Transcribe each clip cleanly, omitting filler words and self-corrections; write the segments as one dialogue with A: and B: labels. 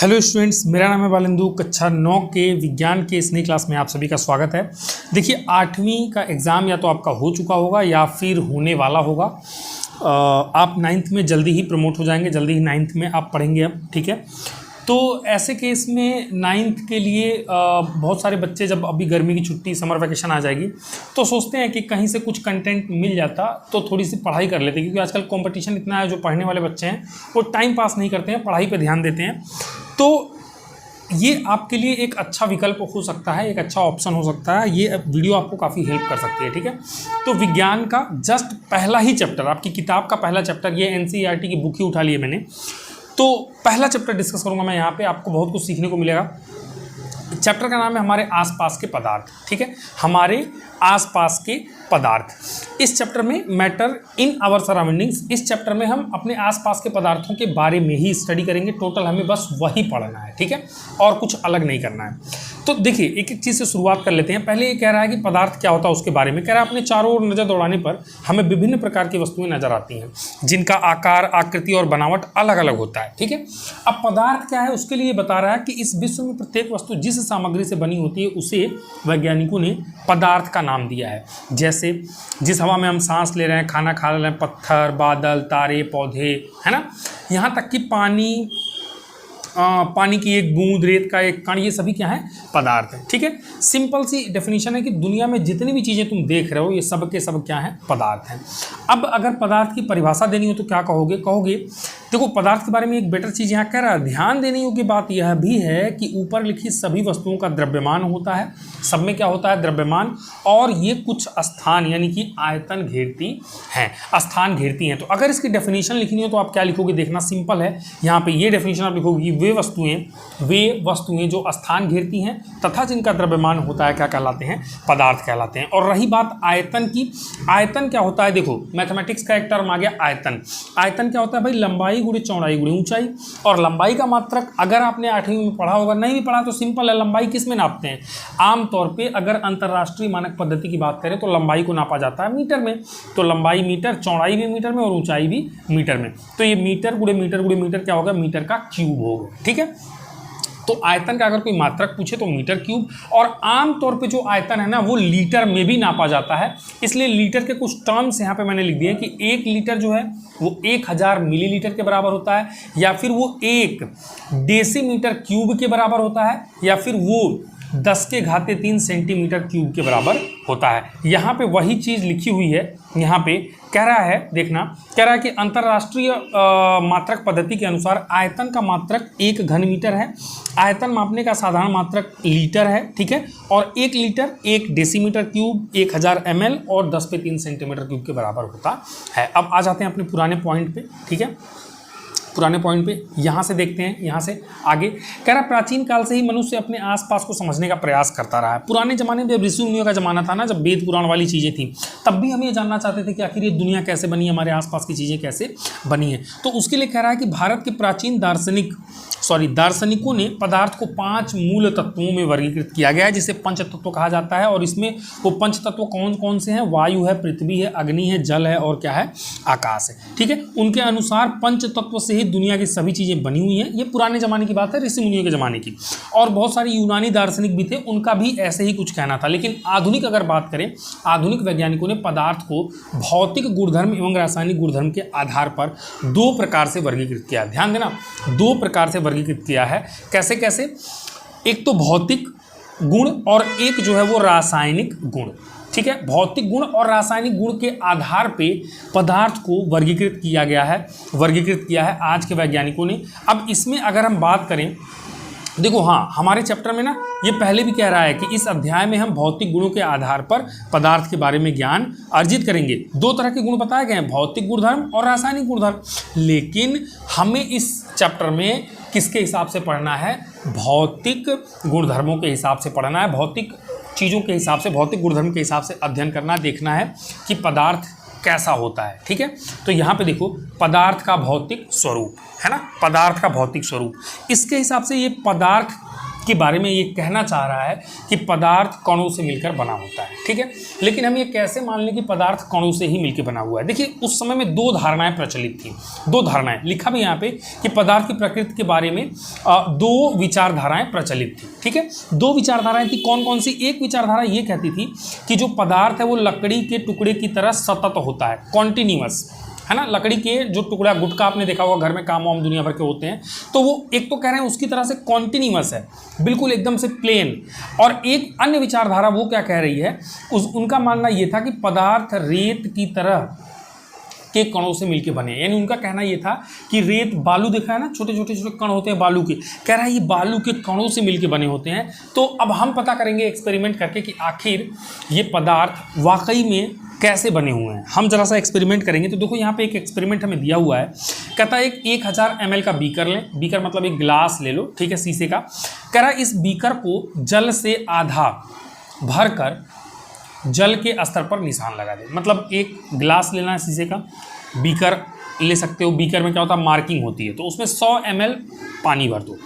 A: Hello students, मेरा नाम है बालेंदु। कक्षा 9 के विज्ञान के इस नई क्लास में आप सभी का स्वागत है। देखिए, 8वीं का एग्ज़ाम या तो आपका हो चुका होगा या फिर होने वाला होगा। आप 9th में जल्दी ही प्रमोट हो जाएंगे, जल्दी ही 9th में आप पढ़ेंगे अब, ठीक है। तो ऐसे केस में 9th के लिए बहुत सारे बच्चे जब अभी गर्मी की छुट्टी समर वैकेशन आ जाएगी तो सोचते हैं कि कहीं से कुछ कंटेंट मिल जाता तो थोड़ी सी पढ़ाई कर लेते, क्योंकि आजकल कंपटीशन इतना है। जो पढ़ने वाले बच्चे हैं वो टाइम पास नहीं करते हैं, पढ़ाई पे ध्यान देते हैं। तो ये आपके लिए एक अच्छा विकल्प हो सकता है, एक अच्छा ऑप्शन हो सकता है। ये वीडियो आपको काफ़ी हेल्प कर सकती है, ठीक है। तो विज्ञान का जस्ट पहला ही चैप्टर, आपकी किताब का पहला चैप्टर, ये NCERT की बुक ही उठा ली है मैंने, तो पहला चैप्टर डिस्कस करूंगा मैं यहाँ पे। आपको बहुत कुछ सीखने को मिलेगा। चैप्टर का नाम है हमारे आसपास के पदार्थ, ठीक है, हमारे आसपास के पदार्थ। इस चैप्टर में मैटर इन आवर सराउंडिंग्स, इस चैप्टर में हम अपने आसपास के पदार्थों के बारे में ही स्टडी करेंगे। टोटल हमें बस वही पढ़ना है, ठीक है, और कुछ अलग नहीं करना है। तो देखिए, एक एक चीज़ से शुरुआत कर लेते हैं। पहले ये कह रहा है कि पदार्थ क्या होता है, उसके बारे में कह रहा है। अपने चारों ओर नज़र दौड़ाने पर हमें विभिन्न प्रकार की वस्तुएं नजर आती हैं जिनका आकार, आकृति और बनावट अलग अलग होता है, ठीक है। अब पदार्थ क्या है उसके लिए बता रहा है कि इस विश्व में प्रत्येक वस्तु जिस सामग्री से बनी होती है उसे वैज्ञानिकों ने पदार्थ का नाम दिया है। जैसे जिस हवा में हम सांस ले रहे हैं, खाना खा रहे हैं, पत्थर, बादल, तारे, पौधे, है ना, यहाँ तक कि पानी की एक बूंद, रेत का एक कण, ये सभी क्या है, पदार्थ है, ठीक है। सिंपल सी डेफिनेशन है कि दुनिया में जितनी भी चीज़ें तुम देख रहे हो ये सब के सब क्या है, पदार्थ हैं। अब अगर पदार्थ की परिभाषा देनी हो तो क्या कहोगे देखो, पदार्थ के बारे में एक बेटर चीज़ यहाँ कह रहा है। ध्यान देने योग्य बात यह भी है कि ऊपर लिखी सभी वस्तुओं का द्रव्यमान होता है, सब में क्या होता है, द्रव्यमान, और ये कुछ स्थान यानी कि आयतन घेरती हैं, स्थान घेरती हैं। तो अगर इसकी डेफिनेशन लिखनी हो तो आप क्या लिखोगे, देखना सिंपल है। यहाँ पे ये डेफिनेशन आप लिखोगे कि वे वस्तुएं जो स्थान घेरती हैं तथा जिनका द्रव्यमान होता है क्या कहलाते हैं, पदार्थ कहलाते हैं। और रही बात आयतन की, आयतन क्या होता है, देखो मैथमेटिक्स का एक टर्म आ गया आयतन। आयतन क्या होता है भाई, लंबाई गुणे चौड़ाई गुणे ऊंचाई। और लंबाई का मात्रक अगर आपने 8वीं में पढ़ा होगा, नहीं भी पढ़ा तो सिंपल है, लंबाई किस में नापते हैं, आमतौर पे अगर अंतर्राष्ट्रीय मानक पद्धति की बात करें तो लंबाई को नापा जाता है मीटर में। तो लंबाई मीटर, चौड़ाई भी मीटर में और ऊंचाई भी मीटर में। तो ये मीटर गुणे मीटर क्या होगा, मीटर का क्यूब होगा, ठीक है। तो आयतन का अगर कोई मात्रक पूछे तो मीटर क्यूब। और आमतौर पे जो आयतन है ना वो लीटर में भी नापा जाता है, इसलिए लीटर के कुछ टर्म्स यहाँ पे मैंने लिख दिए कि 1 लीटर जो है वो 1000 मिलीलीटर के बराबर होता है, या फिर वो 1 डेसीमीटर क्यूब के बराबर होता है, या फिर वो 10⁻³ सेंटीमीटर क्यूब के बराबर होता है। यहाँ पे वही चीज़ लिखी हुई है। यहाँ पे कह रहा है, देखना, कह रहा है कि अंतर्राष्ट्रीय मात्रक पद्धति के अनुसार आयतन का मात्रक 1 घन मीटर है, आयतन मापने का साधारण मात्रक लीटर है, ठीक है। और 1 लीटर 1 डेसीमीटर क्यूब 1000 ml और 10/3 सेंटीमीटर क्यूब के बराबर होता है। अब आ जाते हैं अपने पुराने पॉइंट पे, ठीक है। पुराने पॉइंट पे यहाँ से देखते हैं, यहाँ से आगे कह रहा, प्राचीन काल से ही मनुष्य अपने आसपास को समझने का प्रयास करता रहा है। पुराने जमाने में जब ऋषि मुनियों का जमाना था ना, जब वेद पुराण वाली चीज़ें थी, तब भी हम ये जानना चाहते थे कि आखिर ये दुनिया कैसे बनी, हमारे आसपास की चीज़ें कैसे बनी है। तो उसके लिए कह रहा है कि भारत के प्राचीन दार्शनिकों ने पदार्थ को 5 मूल तत्वों में वर्गीकृत किया गया है, जिसे पंचतत्व कहा जाता है। और इसमें वो पंचतत्व कौन कौन से हैं, वायु है, पृथ्वी है, अग्नि है, जल है और क्या है, आकाश है, ठीक है। उनके अनुसार पंचतत्व से ही दुनिया की सभी चीज़ें बनी हुई हैं। ये पुराने ज़माने की बात है, ऋषि मुनियों के ज़माने की। और बहुत सारे यूनानी दार्शनिक भी थे, उनका भी ऐसे ही कुछ कहना था। लेकिन आधुनिक अगर बात करें, आधुनिक वैज्ञानिकों ने पदार्थ को भौतिक गुणधर्म एवं रासायनिक गुणधर्म के आधार पर 2 प्रकार से वर्गीकृत किया। ध्यान देना, 2 प्रकार से वर्गीकृत किया है। कैसे कैसे, एक तो भौतिक गुण और एक जो है वो रासायनिक गुण, ठीक है। भौतिक गुण और रासायनिक गुण के आधार पे पदार्थ को वर्गीकृत किया है आज के वैज्ञानिकों ने। अब इसमें अगर हम बात करें, देखो हाँ, हमारे चैप्टर में ना ये पहले भी कह रहा है कि इस अध्याय में हम भौतिक गुणों के आधार पर पदार्थ के बारे में ज्ञान अर्जित करेंगे। 2 तरह के गुण बताए गए हैं, भौतिक गुणधर्म और रासायनिक गुणधर्म। लेकिन हमें इस चैप्टर में किसके हिसाब से पढ़ना है, भौतिक गुणधर्मों के हिसाब से पढ़ना है, भौतिक चीज़ों के हिसाब से, भौतिक गुणधर्म के हिसाब से अध्ययन करना, देखना है कि पदार्थ कैसा होता है, ठीक है। तो यहाँ पे देखो, पदार्थ का भौतिक स्वरूप है ना, पदार्थ का भौतिक स्वरूप, इसके हिसाब से ये पदार्थ के बारे में ये कहना चाह रहा है कि पदार्थ कणों से मिलकर बना होता है, ठीक है। लेकिन हम ये कैसे मान लें कि पदार्थ कणों से ही मिलकर बना हुआ है? देखिए उस समय में दो धारणाएं प्रचलित थी, दो धारणाएं, लिखा भी यहाँ पे कि पदार्थ की प्रकृति के बारे में दो विचारधाराएं प्रचलित थी, ठीक है। दो विचारधाराएं थी, कौन कौन सी? एक विचारधारा ये कहती थी कि जो पदार्थ है वो लकड़ी के टुकड़े की तरह सतत होता है, कॉन्टिन्यूअस, है ना। लकड़ी के जो टुकड़ा, गुटखा आपने देखा होगा घर में काम वाम दुनिया भर के होते हैं, तो वो एक तो कह रहे हैं उसकी तरह से कॉन्टिन्यूअस है, बिल्कुल एकदम से प्लेन। और एक अन्य विचारधारा वो क्या कह रही है, उनका मानना ये था कि पदार्थ रेत की तरह के कणों से मिलके बने। यानी उनका कहना ये था कि रेत, बालू देखा है ना, छोटे छोटे छोटे कण होते हैं बालू के, कह रहा है ये बालू के कणों से मिलके बने होते हैं। तो अब हम पता करेंगे एक्सपेरिमेंट करके कि आखिर ये पदार्थ वाकई में कैसे बने हुए हैं। हम जरा सा एक्सपेरिमेंट करेंगे। तो देखो यहाँ पे एक एक्सपेरिमेंट हमें दिया हुआ है, कहता है एक 1000 ml का बीकर लें, बीकर मतलब एक गिलास ले लो, ठीक है, शीशे का। कह रहा है इस बीकर को जल से आधा भर कर जल के स्तर पर निशान लगा दे। मतलब एक गिलास लेना है शीशे का, बीकर ले सकते हो, बीकर में क्या होता है मार्किंग होती है, तो उसमें 100 ml पानी भर दो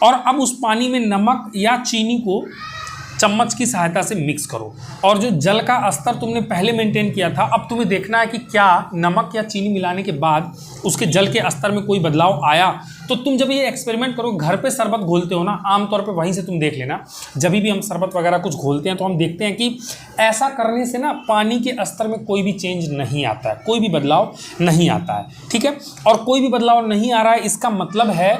A: और अब उस पानी में नमक या चीनी को चम्मच की सहायता से मिक्स करो। और जो जल का स्तर तुमने पहले मेंटेन किया था, अब तुम्हें देखना है कि क्या नमक या चीनी मिलाने के बाद उसके जल के स्तर में कोई बदलाव आया। तो तुम जब ये एक्सपेरिमेंट करो, घर पे शरबत घोलते हो ना, आमतौर पे वहीं से तुम देख लेना, जब भी हम शरबत वगैरह कुछ घोलते हैं तो हम देखते हैं कि ऐसा करने से ना पानी के स्तर में कोई भी चेंज नहीं आता है, कोई भी बदलाव नहीं आता है, ठीक है। और कोई भी बदलाव नहीं आ रहा है, इसका मतलब है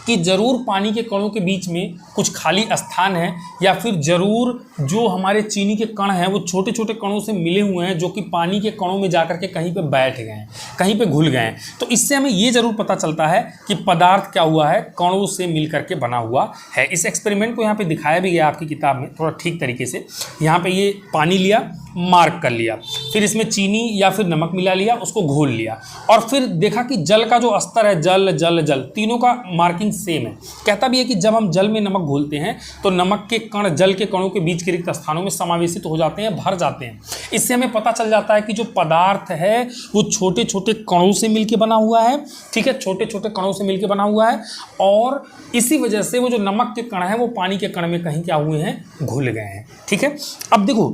A: कि जरूर पानी के कणों के बीच में कुछ खाली स्थान है, या फिर जरूर जो हमारे चीनी के कण हैं वो छोटे छोटे कणों से मिले हुए हैं, जो कि पानी के कणों में जाकर के कहीं पे बैठ गए हैं, कहीं पे घुल गए हैं। तो इससे हमें ये जरूर पता चलता है कि पदार्थ क्या हुआ है, कणों से मिल करके बना हुआ है। इस एक्सपेरिमेंट को यहाँ पे दिखाया भी गया आपकी किताब में थोड़ा ठीक तरीके से। यहाँ पे ये पानी लिया, मार्क कर लिया, फिर इसमें चीनी या फिर नमक मिला लिया, उसको घोल लिया, और फिर देखा कि जल का जो स्तर है, जल जल जल, तीनों का मार्किंग सेम है। कहता भी है कि जब हम जल में नमक घोलते हैं तो नमक के कण जल के कणों के बीच के रिक्त स्थानों में समावेशित हो जाते हैं, भर जाते हैं। इससे हमें पता चल जाता है कि जो पदार्थ है वो छोटे छोटे कणों से मिलकर बना हुआ है, ठीक है, छोटे छोटे कणों से मिलकर बना हुआ है। और इसी वजह से वो जो नमक के कण हैं वो पानी के कण में कहीं क्या हुए हैं, घुल गए हैं, ठीक है। अब देखो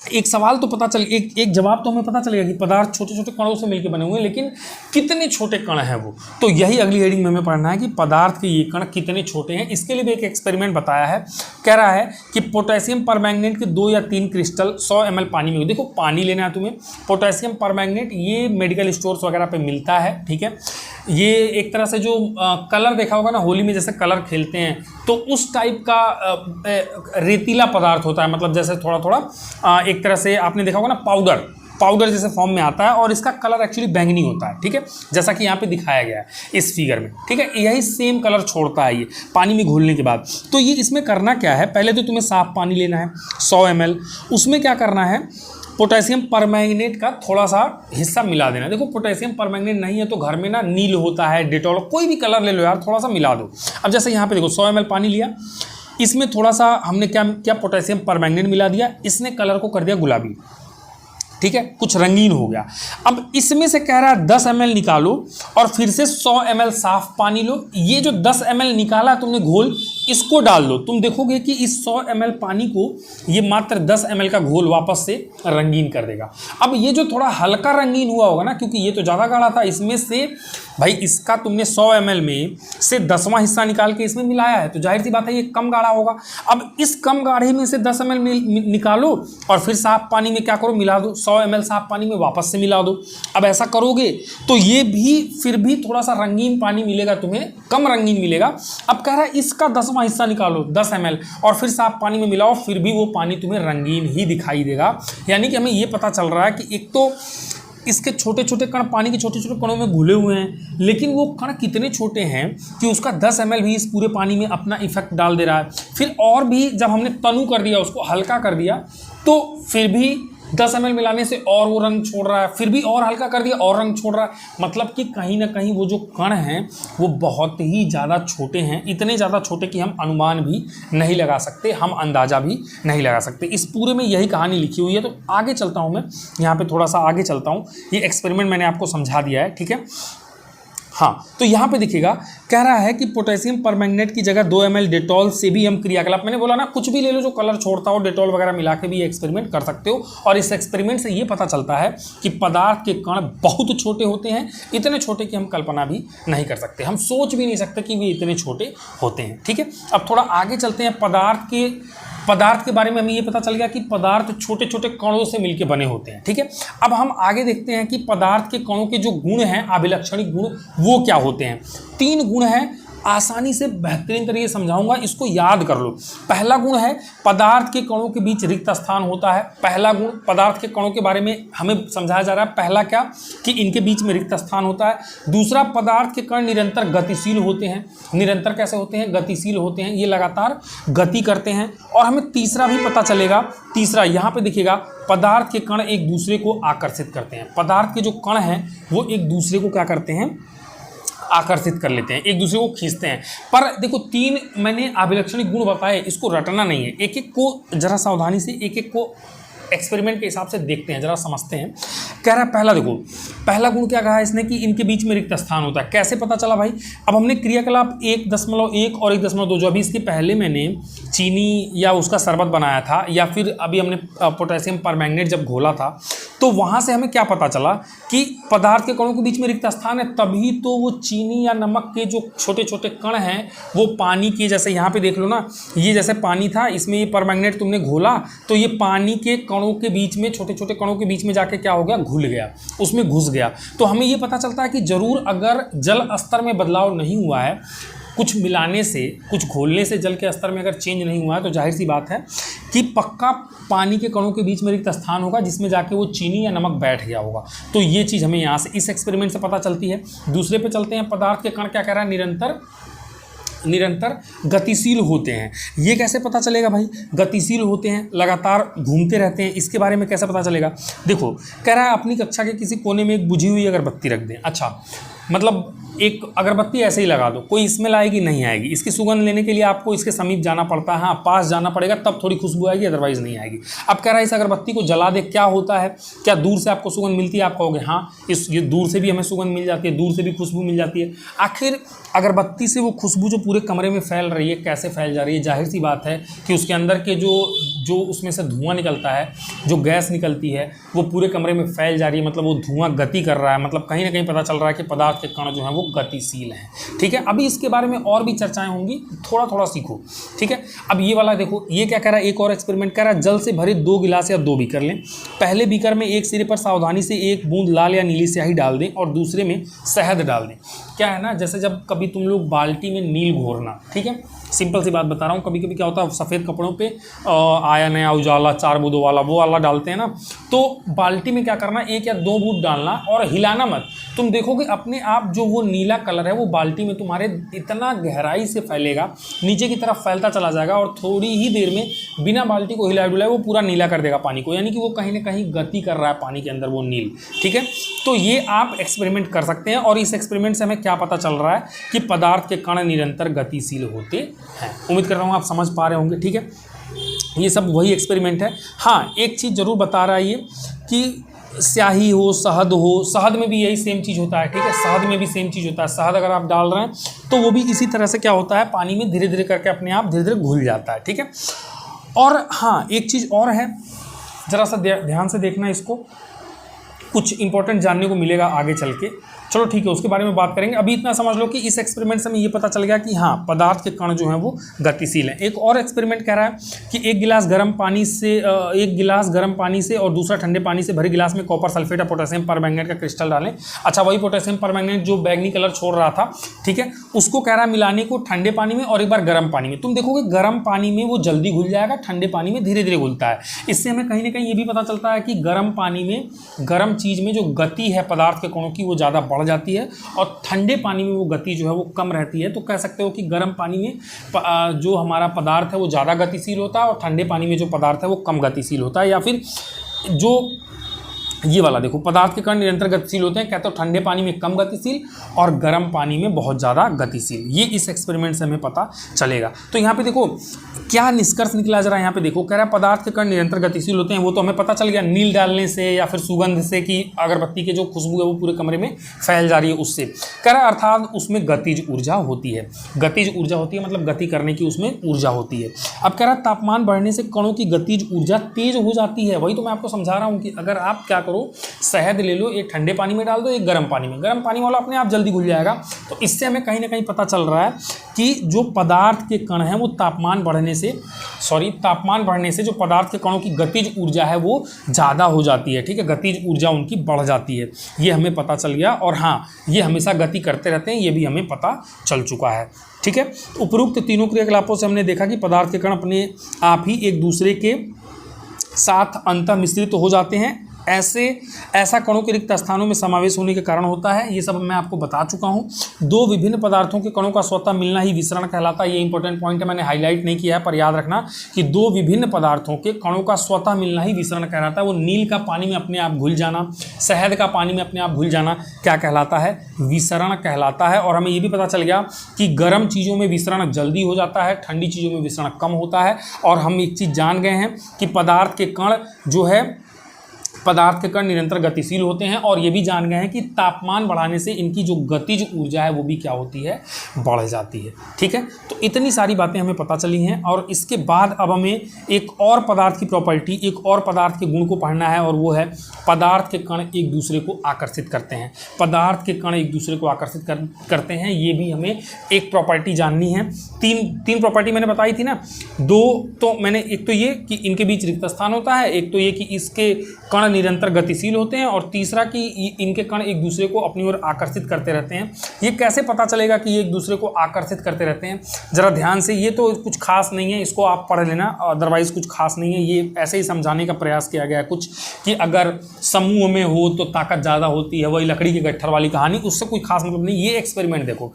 A: एक सवाल तो पता चल, एक जवाब तो हमें पता चलेगा कि पदार्थ छोटे छोटे कणों से मिलकर बने हुए हैं, लेकिन कितने छोटे कण हैं वो, तो यही अगली हेडिंग में हमें पढ़ना है कि पदार्थ के ये कण कितने छोटे हैं। इसके लिए भी एक एक्सपेरिमेंट बताया है, कह रहा है कि पोटेशियम परमैंगनेट के 2 या 3 क्रिस्टल 100 ml पानी में, देखो पानी लेना है तुम्हें, पोटेशियम परमैंगनेट ये मेडिकल स्टोर्स वगैरह पे मिलता है, ठीक है। ये एक तरह से जो कलर देखा होगा ना, होली में जैसे कलर खेलते हैं, तो उस टाइप का रेतीला पदार्थ होता है, मतलब जैसे थोड़ा थोड़ा एक तरह से आपने देखा होगा ना पाउडर जैसे फॉर्म में आता है, और इसका कलर एक्चुअली बैंगनी होता है, ठीक है, जैसा कि यहाँ पे दिखाया गया है इस फिगर में, ठीक है। यही सेम कलर छोड़ता है ये पानी में घुलने के बाद। तो ये इसमें करना क्या है, पहले तो तुम्हें साफ पानी लेना है 100 ml, उसमें क्या करना है, पोटेशियम परमैंगनेट का थोड़ा सा हिस्सा मिला देना। देखो पोटेशियम परमैंगनेट नहीं है तो घर में ना नील होता है, डेटॉल, कोई भी कलर ले लो यार, थोड़ा सा मिला दो। अब जैसे यहाँ पे देखो 100 ml पानी लिया, इसमें थोड़ा सा हमने क्या पोटेशियम परमैंगनेट मिला दिया, इसने कलर को कर दिया गुलाबी, ठीक है, कुछ रंगीन हो गया। अब इसमें से कह रहा है 10 ml निकालो और फिर से 100 ml साफ पानी लो। ये जो 10 ml निकाला तुमने घोल, इसको डाल दो, तुम देखोगे कि इस 100 ml पानी को ये मात्र 10 ml का घोल वापस से रंगीन कर देगा। अब ये जो थोड़ा हल्का रंगीन हुआ होगा ना, क्योंकि ये तो ज़्यादा गाढ़ा था, इसमें से भाई इसका तुमने 100 ml में से 10वां हिस्सा निकाल के इसमें मिलाया है, तो जाहिर सी बात है ये कम गाढ़ा होगा। अब इस कम गाढ़े में से 10 ml निकालो और फिर साफ पानी में क्या करो, मिला दो, 100 ml साफ पानी में वापस से मिला दो। अब ऐसा करोगे तो ये भी फिर भी थोड़ा सा रंगीन पानी मिलेगा तुम्हें, कम रंगीन मिलेगा। अब कह रहा है इसका 10वां हिस्सा निकालो 10 ml और फिर साफ पानी में मिलाओ, फिर भी वो पानी तुम्हें रंगीन ही दिखाई देगा। यानी कि हमें ये पता चल रहा है कि एक तो इसके छोटे छोटे कण पानी के छोटे छोटे कणों में घुले हुए हैं, लेकिन वो कण कितने छोटे हैं कि उसका 10 ml भी इस पूरे पानी में अपना इफेक्ट डाल दे रहा है। फिर और भी जब हमने तनु कर दिया, उसको हल्का कर दिया, तो फिर भी 10 ml मिलाने से और वो रंग छोड़ रहा है, फिर भी और हल्का कर दिया और रंग छोड़ रहा है। मतलब कि कहीं ना कहीं वो जो कण हैं वो बहुत ही ज़्यादा छोटे हैं, इतने ज़्यादा छोटे कि हम अनुमान भी नहीं लगा सकते, हम अंदाज़ा भी नहीं लगा सकते। इस पूरे में यही कहानी लिखी हुई है। तो आगे चलता हूँ, मैं यहाँ पे थोड़ा सा आगे चलता हूँ। ये एक्सपेरिमेंट मैंने आपको समझा दिया है, ठीक है। हाँ, तो यहाँ पे दिखेगा, कह रहा है कि पोटेशियम परमैंगनेट की जगह 2 ml डेटॉल से भी हम क्रियाकलाप, मैंने बोला ना कुछ भी ले लो जो कलर छोड़ता हो, डेटॉल वगैरह मिला के भी एक्सपेरिमेंट कर सकते हो। और इस एक्सपेरिमेंट से ये पता चलता है कि पदार्थ के कण बहुत छोटे होते हैं, इतने छोटे कि हम कल्पना भी नहीं कर सकते, हम सोच भी नहीं सकते कि वे इतने छोटे होते हैं। ठीक है, अब थोड़ा आगे चलते हैं। पदार्थ के बारे में हमें ये पता चल गया कि पदार्थ छोटे छोटे कणों से मिलकर बने होते हैं। ठीक है, अब हम आगे देखते हैं कि पदार्थ के कणों के जो गुण हैं, अभिलक्षणिक गुण, वो क्या होते हैं। 3 गुण हैं, आसानी से बेहतरीन तरीके से समझाऊंगा, इसको याद कर लो। पहला गुण है पदार्थ के कणों के बीच रिक्त स्थान होता है। पहला गुण पदार्थ के कणों के बारे में हमें समझाया जा रहा है। पहला क्या कि इनके बीच में रिक्त स्थान होता है। दूसरा, पदार्थ के कण निरंतर गतिशील होते हैं। निरंतर कैसे होते हैं? गतिशील होते हैं, ये लगातार गति करते हैं। और हमें तीसरा भी पता चलेगा, तीसरा यहाँ पे दिखेगा, पदार्थ के कण एक दूसरे को आकर्षित करते हैं। पदार्थ के जो कण हैं वो एक दूसरे को क्या करते हैं? आकर्षित कर लेते हैं, एक दूसरे को खींचते हैं। पर देखो 3 मैंने अभिलक्षणिक गुण बताए, इसको रटना नहीं है, एक एक को जरा सावधानी से एक एक को एक्सपेरिमेंट के हिसाब से देखते हैं, जरा समझते हैं। कह रहा है पहला, देखो पहला गुण क्या कहा है इसने कि इनके बीच में रिक्त स्थान होता है। कैसे पता चला भाई? अब हमने क्रियाकलाप 1.1 और 1.2, जो अभी इसके पहले मैंने चीनी या उसका शरबत बनाया था, या फिर अभी हमने पोटेशियम परमैंगनेट जब घोला था, तो वहाँ से हमें क्या पता चला कि पदार्थ के कणों के बीच में रिक्त स्थान है, तभी तो वो चीनी या नमक के जो छोटे छोटे कण हैं वो पानी के, जैसे यहाँ पे देख लो ना, ये जैसे पानी था, इसमें ये परमैंगनेट तुमने घोला तो ये पानी के कणों के बीच में, छोटे छोटे कणों के बीच में जाके क्या हो गया? घुल गया, उसमें घुस गया। तो हमें ये पता चलता है कि जरूर अगर जल स्तर में बदलाव नहीं हुआ है, कुछ मिलाने से, कुछ घोलने से जल के स्तर में अगर चेंज नहीं हुआ है, तो जाहिर सी बात है कि पक्का पानी के कणों के बीच में रिक्त स्थान होगा जिसमें जाके वो चीनी या नमक बैठ गया होगा। तो ये चीज़ हमें यहाँ से इस एक्सपेरिमेंट से पता चलती है। दूसरे पे चलते हैं, पदार्थ के कण क्या कह रहा है? निरंतर गतिशील होते हैं। ये कैसे पता चलेगा भाई? गतिशील होते हैं, लगातार घूमते रहते हैं, इसके बारे में कैसे पता चलेगा? देखो, कह रहा है अपनी कक्षा के किसी कोने में एक बुझी हुई अगरबत्ती रख दें। अच्छा, मतलब एक अगरबत्ती ऐसे ही लगा दो, कोई स्मेल आएगी? नहीं आएगी। इसकी सुगंध लेने के लिए आपको इसके समीप जाना पड़ता है, हाँ पास जाना पड़ेगा, तब थोड़ी खुशबू आएगी, अदरवाइज नहीं आएगी। अब कह रहा है इस अगरबत्ती को जला दे, क्या होता है? क्या दूर से आपको सुगंध मिलती है? आप कहोगे हाँ, ये दूर से भी हमें सुगंध मिल जाती है, दूर से भी खुशबू मिल जाती है। आखिर अगरबत्ती से वो खुशबू जो पूरे कमरे में फैल रही है, कैसे फैल जा रही है? जाहिर सी बात है कि उसके अंदर के जो उसमें से धुआं निकलता है, जो गैस निकलती है, वो पूरे कमरे में फैल जा रही है, मतलब वो धुआं गति कर रहा है, मतलब कहीं ना कहीं पता चल रहा है कि पदार्थ के कण जो हैं वो गतिशील हैं। ठीक है, अभी इसके बारे में और भी चर्चाएं होंगी, थोड़ा थोड़ा सीखो। ठीक है, अब ये वाला देखो, ये क्या कह रहा है? एक और एक्सपेरिमेंट कह रहा है, जल से भरे 2 गिलास या 2 बीकर लें। पहले बीकर में एक सिरे पर सावधानी से 1 बूंद लाल या नीली स्याही डाल दें और दूसरे में शहद डाल दें। क्या है ना, जैसे जब कभी तुम लोग बाल्टी में नील घोरना, ठीक है, सिंपल सी बात बता रहा हूँ, कभी कभी क्या होता है सफ़ेद कपड़ों पे आया नया उजाला 4 बूंदों वाला, वो वाला डालते हैं ना, तो बाल्टी में क्या करना, 1 या 2 बूंद डालना और हिलाना मत। तुम देखोगे अपने आप जो वो नीला कलर है वो बाल्टी में तुम्हारे इतना गहराई से फैलेगा, नीचे की तरफ फैलता चला जाएगा और थोड़ी ही देर में बिना बाल्टी को हिलाए डुलाए वो पूरा नीला कर देगा पानी को, यानी कि वो कहीं ना कहीं गति कर रहा है पानी के अंदर वो नील। ठीक है, तो ये आप एक्सपेरिमेंट कर सकते हैं और इस एक्सपेरिमेंट से हमें क्या पता चल रहा है कि पदार्थ के कण निरंतर गतिशील होते हैं। उम्मीद कर रहा हूँ आप समझ पा रहे होंगे। ठीक है, ये सब वही एक्सपेरिमेंट है। हाँ, एक चीज़ जरूर बता रहा है ये कि स्याही हो, शहद हो, शहद में भी यही सेम चीज़ होता है। ठीक है, शहद में भी सेम चीज़ होता है। शहद अगर आप डाल रहे हैं तो वो भी इसी तरह से क्या होता है, पानी में धीरे धीरे करके अपने आप धीरे धीरे घुल जाता है। ठीक है, और हाँ एक चीज़ और है, ज़रा सा ध्यान से देखना, इसको कुछ इंपॉर्टेंट जानने को मिलेगा आगे चल के। चलो ठीक है, उसके बारे में बात करेंगे। अभी इतना समझ लो कि इस एक्सपेरिमेंट से हमें ये पता चल गया कि हाँ पदार्थ के कण जो हैं वो गतिशील हैं। एक और एक्सपेरिमेंट कह रहा है कि 1 गिलास गर्म पानी से और दूसरा ठंडे पानी से भरे गिलास में कॉपर सल्फेट और पोटेशियम परमैंगनेट का क्रिस्टल डालें। अच्छा, वही पोटेशियम परमैंगनेट जो बैगनी कलर छोड़ रहा था, ठीक है, उसको कह रहा है मिलाने को ठंडे पानी में और एक बार गर्म पानी में। तुम देखोगे गर्म पानी में वो जल्दी घुल जाएगा, ठंडे पानी में धीरे धीरे घुलता है। इससे हमें कहीं ना कहीं ये भी पता चलता है कि गर्म पानी में, गर्म चीज़ में जो गति है पदार्थ के कणों की वो ज़्यादा बढ़ जाती है और ठंडे पानी में वो गति जो है वो कम रहती है। तो कह सकते हो कि गर्म पानी में जो हमारा पदार्थ है वो ज़्यादा गतिशील होता है और ठंडे पानी में जो पदार्थ है वो कम गतिशील होता है। या फिर जो ये वाला देखो, पदार्थ के कण निरंतर गतिशील होते हैं, कहते हो ठंडे पानी में कम गतिशील और गर्म पानी में बहुत ज़्यादा गतिशील। ये इस एक्सपेरिमेंट से हमें पता चलेगा। तो यहाँ पे देखो क्या निष्कर्ष निकला जरा, यहाँ पे देखो कह रहा है पदार्थ के कण निरंतर गतिशील होते हैं, वो तो हमें पता चल गया नील डालने से या फिर सुगंध से कि अगरबत्ती के जो खुशबू है वो पूरे कमरे में फैल जा रही है उससे। कह रहा है अर्थात उसमें गतिज ऊर्जा होती है, गतिज ऊर्जा होती है मतलब गति करने की उसमें ऊर्जा होती है। अब कह रहा है तापमान बढ़ने से कणों की गतिज ऊर्जा तेज हो जाती है। वही तो मैं आपको समझा रहा हूँ कि अगर आप क्या करो, शहद ले लो, एक ठंडे पानी में डाल दो, एक गर्म पानी में, गर्म पानी वाला अपने आप जल्दी घुल जाएगा। तो इससे हमें कहीं ना कहीं पता चल रहा है कि जो पदार्थ के कण हैं वो तापमान बढ़ने से जो पदार्थ के कणों की गतिज ऊर्जा है वो ज़्यादा हो जाती है। ठीक है, गतिज ऊर्जा उनकी बढ़ जाती है, ये हमें पता चल गया। और हाँ, ये हमेशा गति करते रहते हैं, ये भी हमें पता चल चुका है। ठीक है, उपरोक्त तीनों क्रियाकलापों से हमने देखा कि पदार्थ के कण अपने आप ही एक दूसरे के साथ अंतः मिश्रित हो जाते हैं। ऐसा कणों के रिक्त स्थानों में समावेश होने के कारण होता है। ये सब मैं आपको बता चुका हूँ। दो विभिन्न पदार्थों के कणों का स्वतः मिलना ही विसरण कहलाता है। ये इंपॉर्टेंट पॉइंट है, मैंने हाईलाइट नहीं किया है, पर याद रखना कि दो विभिन्न पदार्थों के कणों का स्वतः मिलना ही विसरण कहलाता है। वो नील का पानी में अपने आप घुल जाना, शहद का पानी में अपने आप घुल जाना क्या कहलाता है? विसरण कहलाता है। और हमें ये भी पता चल गया कि गर्म चीज़ों में विसरण जल्दी हो जाता है, ठंडी चीज़ों में विसरण कम होता है। और हम एक चीज़ जान गए हैं कि पदार्थ के कण निरंतर गतिशील होते हैं। और ये भी जान गए हैं कि तापमान बढ़ाने से इनकी जो गतिज ऊर्जा है वो भी क्या होती है? बढ़ जाती है। ठीक है, तो इतनी सारी बातें हमें पता चली हैं। और इसके बाद अब हमें एक और पदार्थ की प्रॉपर्टी, एक और पदार्थ के गुण को पढ़ना है, और वो है पदार्थ के कण एक दूसरे को आकर्षित करते हैं। पदार्थ के कण एक दूसरे को आकर्षित करते हैं, ये भी हमें एक प्रॉपर्टी जाननी है। तीन प्रॉपर्टी मैंने बताई थी ना, दो तो मैंने, एक तो ये कि इनके बीच रिक्त स्थान होता है, एक तो ये कि इसके कण निरंतर गतिशील होते हैं, और तीसरा कि इनके कण एक दूसरे को अपनी ओर आकर्षित करते रहते हैं। ये कैसे पता चलेगा कि ये एक दूसरे को आकर्षित करते रहते हैं? जरा ध्यान से, ये तो कुछ खास नहीं है, इसको आप पढ़ लेना, अदरवाइज कुछ खास नहीं है। ये ऐसे ही समझाने का प्रयास किया गया है कुछ कि अगर समूह में हो तो ताकत ज़्यादा होती है, वही लकड़ी के गट्ठर वाली कहानी, उससे कोई खास मतलब नहीं। ये एक्सपेरिमेंट देखो,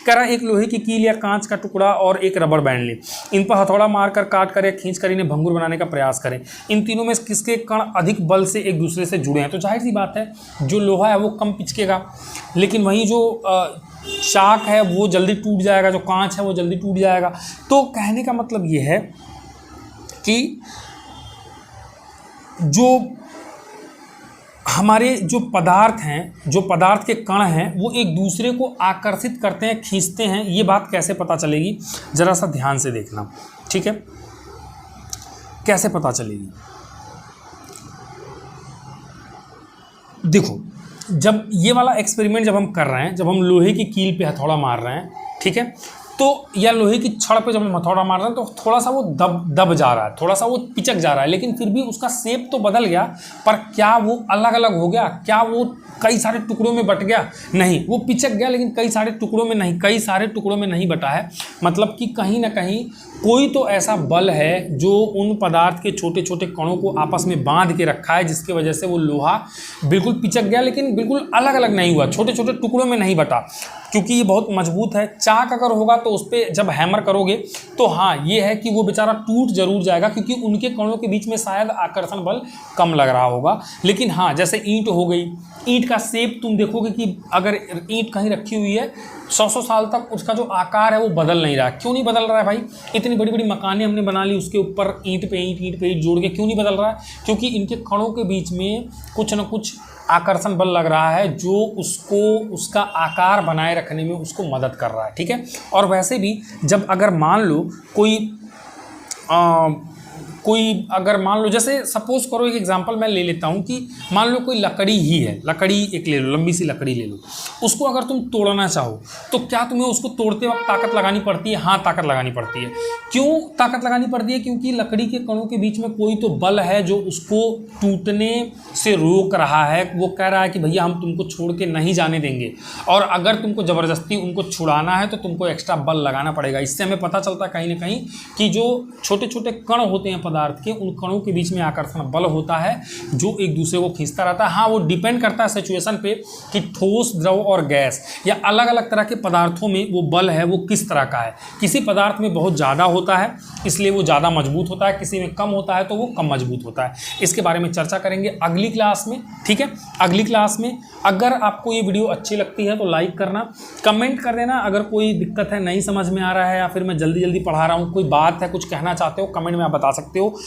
A: कह रहा है एक लोहे की कील या कांच का टुकड़ा और एक रबर बैंड ले, इन पर हथौड़ा मारकर, काट कर या खींच कर इन्हें भंगुर बनाने का प्रयास करें। इन तीनों में किसके कण अधिक बल से एक दूसरे से जुड़े हैं? तो जाहिर सी बात है, जो लोहा है वो कम पिचकेगा, लेकिन वहीं जो चाक है वो जल्दी टूट जाएगा, जो कांच है वो जल्दी टूट जाएगा। तो कहने का मतलब ये है कि जो हमारे जो पदार्थ हैं, जो पदार्थ के कण हैं, वो एक दूसरे को आकर्षित करते हैं, खींचते हैं। ये बात कैसे पता चलेगी? जरा सा ध्यान से देखना। ठीक है, कैसे पता चलेगी? देखो, जब ये वाला एक्सपेरिमेंट जब हम कर रहे हैं, जब हम लोहे की कील पे हथौड़ा मार रहे हैं, ठीक है, तो या लोहे की छड़ पे जब हम हथौड़ा मार रहे हैं तो थोड़ा सा वो दब जा रहा है, थोड़ा सा वो पिचक जा रहा है, लेकिन फिर भी उसका शेप तो बदल गया। पर क्या वो अलग अलग हो गया? क्या वो कई सारे टुकड़ों में बट गया? नहीं, वो पिचक गया, लेकिन कई सारे टुकड़ों में नहीं बटा है। मतलब कि कहीं ना कहीं कोई तो ऐसा बल है जो उन पदार्थ के छोटे छोटे कणों को आपस में बांध के रखा है, जिसकी वजह से वो लोहा बिल्कुल पिचक गया, लेकिन बिल्कुल अलग अलग नहीं हुआ, छोटे छोटे टुकड़ों में नहीं बटा, क्योंकि ये बहुत मजबूत है। चाक अगर होगा तो उस पर जब हैमर करोगे तो हाँ, ये है कि वो बेचारा टूट जरूर जाएगा, क्योंकि उनके कणों के बीच में शायद आकर्षण बल कम लग रहा होगा। लेकिन हाँ, जैसे ईंट हो गई, ईंट का शेप तुम देखोगे कि अगर ईंट कहीं रखी हुई है 100 साल तक, उसका जो आकार है वो बदल नहीं रहा। क्यों नहीं बदल रहा है भाई? इतनी बड़ी बड़ी मकानें हमने बना ली, उसके ऊपर ईंट पे ईंट जोड़ के क्यों नहीं बदल रहा है? क्योंकि इनके कणों के बीच में कुछ न कुछ आकर्षण बल लग रहा है, जो उसको उसका आकार बनाए रखने में उसको मदद कर रहा है। ठीक है, और वैसे भी जब अगर मान लो कोई अगर मान लो, जैसे सपोज करो, एक एग्जांपल मैं ले लेता हूँ कि मान लो कोई लकड़ी ही है, लकड़ी एक ले लो, लंबी सी लकड़ी ले लो, उसको अगर तुम तोड़ना चाहो तो क्या तुम्हें उसको तोड़ते वक्त ताकत लगानी पड़ती है? हाँ, ताकत लगानी पड़ती है। क्यों ताकत लगानी पड़ती है? क्योंकि लकड़ी के कणों के बीच में कोई तो बल है जो उसको टूटने से रोक रहा है। वो कह रहा है कि भैया हम तुमको छोड़ के नहीं जाने देंगे, और अगर तुमको ज़बरदस्ती उनको छुड़ाना है तो तुमको एक्स्ट्रा बल लगाना पड़ेगा। इससे हमें पता चलता है कहीं ना कहीं कि जो छोटे छोटे कण होते हैं पदार्थ के उन कणों के बीच में आकर्षण बल होता है जो एक दूसरे को खींचता रहता है। हाँ, वो डिपेंड करता है सिचुएशन पे कि ठोस, द्रव और गैस या अलग अलग तरह के पदार्थों में वो बल है वो किस तरह का है। किसी पदार्थ में बहुत ज़्यादा होता है इसलिए वो ज़्यादा मजबूत होता है, किसी में कम होता है तो वो कम मजबूत होता है। इसके बारे में चर्चा करेंगे अगली क्लास में, ठीक है। अगली क्लास में अगर आपको ये वीडियो अच्छी लगती है तो लाइक करना, कमेंट कर देना अगर कोई दिक्कत है, नहीं समझ में आ रहा है या फिर मैं जल्दी जल्दी पढ़ा रहा हूँ, कोई बात है, कुछ कहना चाहते हो, कमेंट में आप बता सकते हो।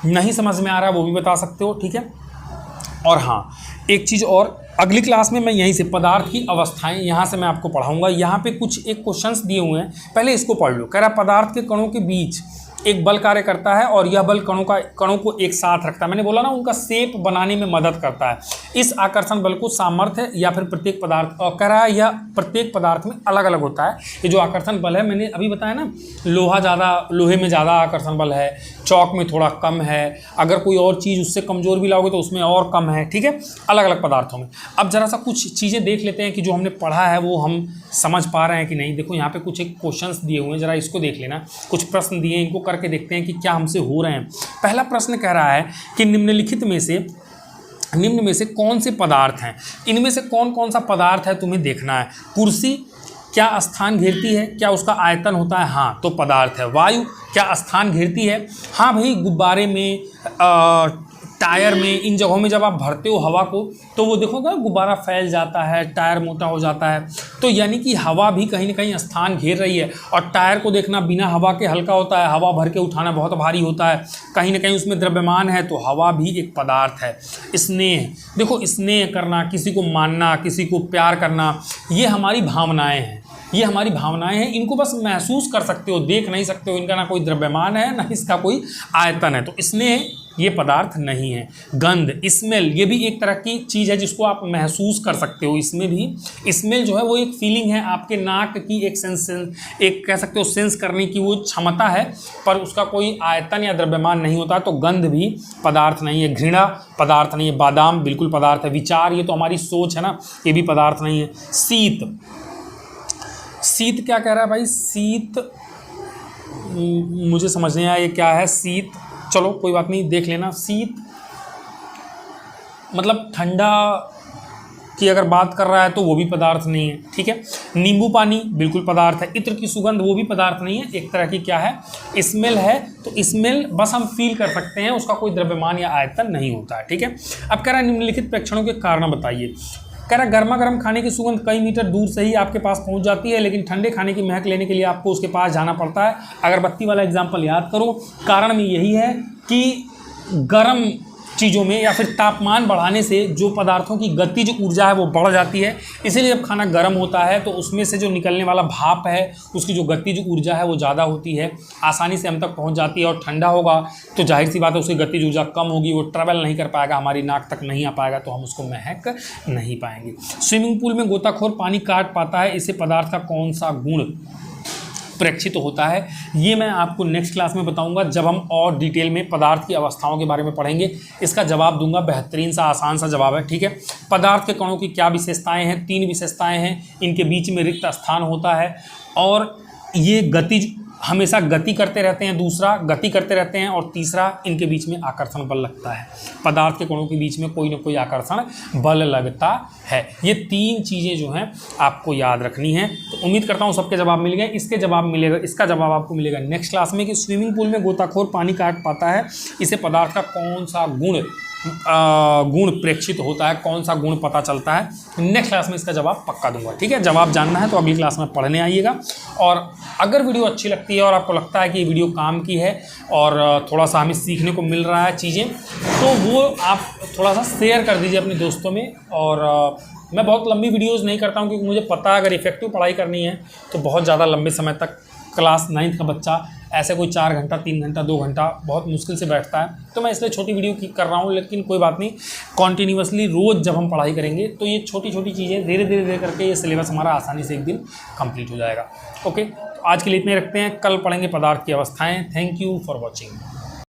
A: नहीं समझ में आ रहा है वो भी बता सकते हो, ठीक है। और हाँ, एक चीज़ और, अगली क्लास में मैं यहीं से पदार्थ की अवस्थाएं यहाँ से मैं आपको पढ़ाऊँगा। यहाँ पे कुछ एक क्वेश्चंस दिए हुए हैं, पहले इसको पढ़ लो। कह रहा पदार्थ के कणों के बीच एक बल कार्य करता है और यह बल कणों को एक साथ रखता है। मैंने बोला ना, उनका शेप बनाने में मदद करता है। इस आकर्षण बल को सामर्थ्य या फिर प्रत्येक पदार्थ, और कह रहा है यह प्रत्येक पदार्थ में अलग अलग होता है। ये जो आकर्षण बल है, मैंने अभी बताया ना, लोहे में ज़्यादा आकर्षण बल है, चौक में थोड़ा कम है, अगर कोई और चीज़ उससे कमज़ोर भी लाओगे तो उसमें और कम है, ठीक है, अलग अलग पदार्थों में। अब जरा सा कुछ चीज़ें देख लेते हैं कि जो हमने पढ़ा है वो हम समझ पा रहे हैं कि नहीं। देखो यहाँ पे कुछ एक क्वेश्चंस दिए हुए हैं, जरा इसको देख लेना। कुछ प्रश्न दिए हैं, इनको करके देखते हैं कि क्या हमसे हो रहे हैं। पहला प्रश्न कह रहा है कि निम्न में से कौन से पदार्थ हैं, इनमें से कौन कौन सा पदार्थ है तुम्हें देखना है। कुर्सी क्या स्थान घेरती है, क्या उसका आयतन होता है, हाँ तो पदार्थ है। वायु क्या स्थान घेरती है, हाँ भाई, गुब्बारे में, टायर में, इन जगहों में जब आप भरते हो हवा को तो वो देखोगे गुब्बारा फैल जाता है, टायर मोटा हो जाता है। तो यानी कि हवा भी कहीं ना कहीं स्थान घेर रही है। और टायर को देखना बिना हवा के हल्का होता है, हवा भर के उठाना बहुत भारी होता है, कहीं ना कहीं उसमें द्रव्यमान है। तो हवा भी एक पदार्थ है। स्नेह, देखो स्नेह करना, किसी को मानना, किसी को प्यार करना, ये हमारी भावनाएँ हैं, ये हमारी भावनाएं हैं। इनको बस महसूस कर सकते हो, देख नहीं सकते हो। इनका ना कोई द्रव्यमान है ना इसका कोई आयतन है। तो स्नेह ये पदार्थ नहीं है। गंध, स्मेल, ये भी एक तरह की चीज़ है जिसको आप महसूस कर सकते हो। इसमें भी स्मेल जो है वो एक फीलिंग है, आपके नाक की एक सेंस, एक कह सकते हो सेंस करने की वो क्षमता है, पर उसका कोई आयतन या द्रव्यमान नहीं होता। तो गंध भी पदार्थ नहीं है। घृणा पदार्थ नहीं है। बादाम बिल्कुल पदार्थ है। विचार, ये तो हमारी सोच है ना, ये भी पदार्थ नहीं है। शीत क्या कह रहा है भाई, शीत मुझे समझ नहीं आया ये क्या है। शीत, चलो कोई बात नहीं, देख लेना। शीत मतलब ठंडा की अगर बात कर रहा है तो वो भी पदार्थ नहीं है, ठीक है। नींबू पानी बिल्कुल पदार्थ है। इत्र की सुगंध वो भी पदार्थ नहीं है, एक तरह की क्या है, स्मेल है। तो स्मेल बस हम फील कर सकते हैं, उसका कोई द्रव्यमान या आयतन नहीं होता है, ठीक है। अब कह रहा है निम्नलिखित प्रेक्षणों के कारण बताइए। कह रहा गर्मा गर्म खाने की सुगंध कई मीटर दूर से ही आपके पास पहुंच जाती है, लेकिन ठंडे खाने की महक लेने के लिए आपको उसके पास जाना पड़ता है। अगरबत्ती वाला एग्जाम्पल याद करो। कारण में यही है कि गर्म चीज़ों में या फिर तापमान बढ़ाने से जो पदार्थों की गतिज ऊर्जा है वो बढ़ जाती है। इसीलिए जब खाना गर्म होता है तो उसमें से जो निकलने वाला भाप है उसकी जो गतिज ऊर्जा है वो ज़्यादा होती है, आसानी से हम तक पहुंच जाती है। और ठंडा होगा तो जाहिर सी बात है उसकी गतिज ऊर्जा कम होगी, वो ट्रैवल नहीं कर पाएगा, हमारी नाक तक नहीं आ पाएगा, तो हम उसको महक नहीं पाएंगे। स्विमिंग पूल में गोताखोर पानी काट पाता है, इसे पदार्थ का कौन सा गुण प्रेक्षित होता है, ये मैं आपको नेक्स्ट क्लास में बताऊंगा जब हम और डिटेल में पदार्थ की अवस्थाओं के बारे में पढ़ेंगे। इसका जवाब दूंगा, बेहतरीन सा आसान सा जवाब है, ठीक है। पदार्थ के कणों की क्या विशेषताएं हैं, 3 विशेषताएं हैं। इनके बीच में रिक्त स्थान होता है और ये गतिज हमेशा गति करते रहते हैं, दूसरा गति करते रहते हैं, और तीसरा इनके बीच में आकर्षण बल लगता है। पदार्थ के कणों के बीच में कोई ना कोई आकर्षण बल लगता है। ये 3 चीज़ें जो हैं आपको याद रखनी है। तो उम्मीद करता हूँ सबके जवाब मिल गए। इसका जवाब आपको मिलेगा नेक्स्ट क्लास में कि स्विमिंग पूल में गोताखोर पानी काट पाता है, इसे पदार्थ का कौन सा गुण प्रेक्षित होता है, कौन सा गुण पता चलता है। नेक्स्ट क्लास में इसका जवाब पक्का दूंगा, ठीक है। जवाब जानना है तो अगली क्लास में पढ़ने आइएगा। और अगर वीडियो अच्छी लगती है और आपको लगता है कि ये वीडियो काम की है और थोड़ा सा हमें सीखने को मिल रहा है चीज़ें, तो वो आप थोड़ा सा शेयर कर दीजिए अपने दोस्तों में। और मैं बहुत लंबी वीडियोज़ नहीं करता हूँ क्योंकि मुझे पता है अगर इफेक्टिव पढ़ाई करनी है तो बहुत ज़्यादा लंबे समय तक क्लास 9th का बच्चा ऐसे कोई 4 घंटा 3 घंटा 2 घंटा बहुत मुश्किल से बैठता है, तो मैं इसलिए छोटी वीडियो कर रहा हूँ। लेकिन कोई बात नहीं, कॉन्टीन्यूसली रोज़ जब हम पढ़ाई करेंगे तो ये छोटी छोटी चीज़ें धीरे धीरे करके ये सिलेबस हमारा आसानी से एक दिन कंप्लीट हो जाएगा। ओके, तो आज के लिए इतने रखते हैं, कल पढ़ेंगे पदार्थ की अवस्थाएँ। Thank you for watching.